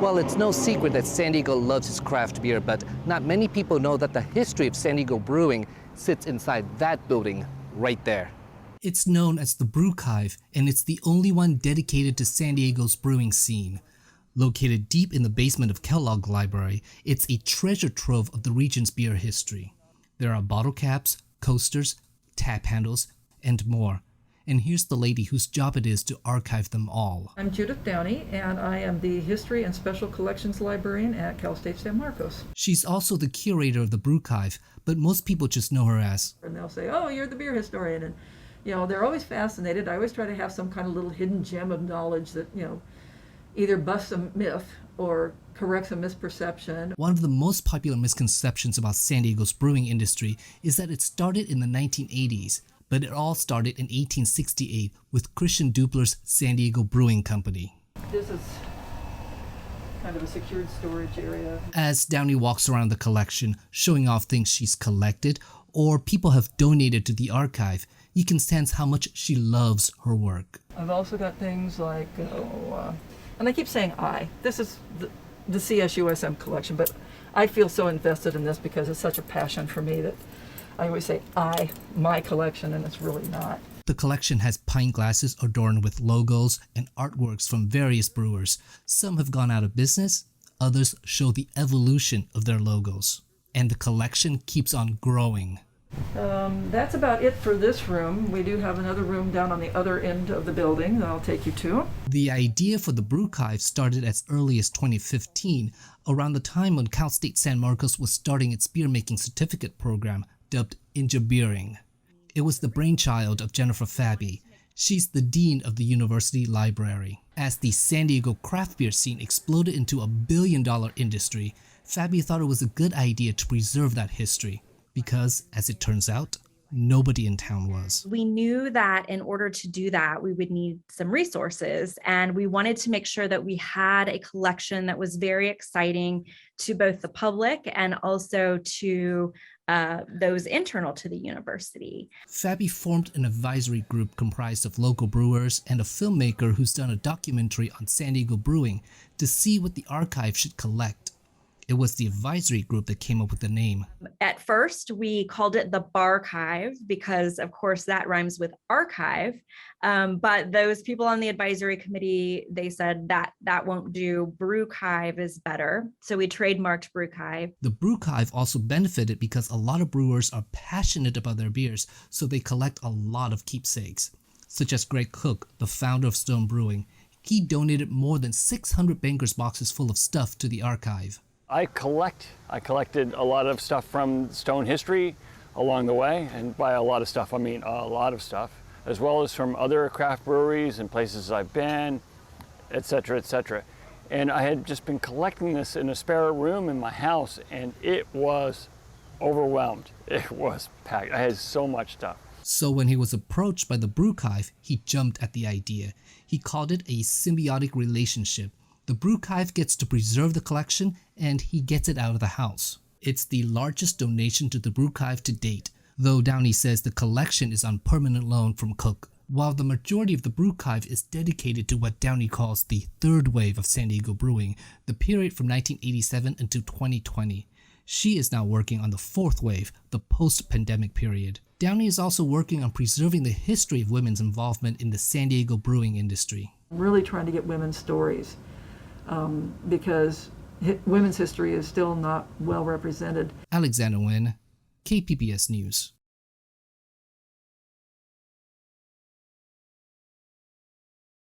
Well, it's no secret that San Diego loves its craft beer, but not many people know that the history of San Diego brewing sits inside that building right there. It's known as the Brewchive, and it's the only one dedicated to San Diego's brewing scene. Located deep in the basement of Kellogg Library, it's a treasure trove of the region's beer history. There are bottle caps, coasters, tap handles, and more. And here's the lady whose job it is to archive them all. I'm Judith Downey, and I am the History and Special Collections Librarian at Cal State San Marcos. She's also the curator of the Brewchive, but most people just know her as. And they'll say, oh, you're the beer historian. And, they're always fascinated. I always try to have some kind of little hidden gem of knowledge that, either busts a myth or corrects a misperception. One of the most popular misconceptions about San Diego's brewing industry is that it started in the 1980s, but it all started in 1868 with Christian Dupler's San Diego Brewing Company. This is kind of a secured storage area. As Downey walks around the collection, showing off things she's collected or people have donated to the archive, you can sense how much she loves her work. I've also got things like, and I keep saying this is the CSUSM collection, but I feel so invested in this because it's such a passion for me that I always say my collection, and it's really not. The collection has pint glasses adorned with logos and artworks from various brewers. Some have gone out of business, others show the evolution of their logos. And the collection keeps on growing. That's about it for this room. We do have another room down on the other end of the building that I'll take you to. The idea for the Brewchive started as early as 2015, around the time when Cal State San Marcos was starting its beer making certificate program, dubbed Ingebeering. It was the brainchild of Jennifer Fabi. She's the dean of the university library. As the San Diego craft beer scene exploded into a billion-dollar industry, Fabi thought it was a good idea to preserve that history. Because, as it turns out, nobody in town was. We knew that in order to do that, we would need some resources, and we wanted to make sure that we had a collection that was very exciting to both the public and also to those internal to the university. Fabi formed an advisory group comprised of local brewers and a filmmaker who's done a documentary on San Diego brewing to see what the archive should collect. It was the advisory group that came up with the name. At first, we called it the BRU-kive because, of course, that rhymes with archive. But those people on the advisory committee, they said that won't do. Brewchive is better. So we trademarked Brewchive. The Brewchive also benefited because a lot of brewers are passionate about their beers, so they collect a lot of keepsakes. Such as Greg Cook, the founder of Stone Brewing. He donated more than 600 Bankers boxes full of stuff to the archive. I collected a lot of stuff from Stone history along the way, and by a lot of stuff I mean a lot of stuff, as well as from other craft breweries and places I've been, etc., etc. And I had just been collecting this in a spare room in my house, and it was overwhelmed. It was packed. I had so much stuff. So when he was approached by the Brewchive, he jumped at the idea. He called it a symbiotic relationship. The Brewchive gets to preserve the collection, and he gets it out of the house. It's the largest donation to the Brewchive to date, though Downey says the collection is on permanent loan from Cook. While the majority of the Brewchive is dedicated to what Downey calls the third wave of San Diego brewing, the period from 1987 until 2020. She is now working on the fourth wave, the post-pandemic period. Downey is also working on preserving the history of women's involvement in the San Diego brewing industry. I'm really trying to get women's stories. Because women's history is still not well represented. Alexander Nguyen, KPBS News.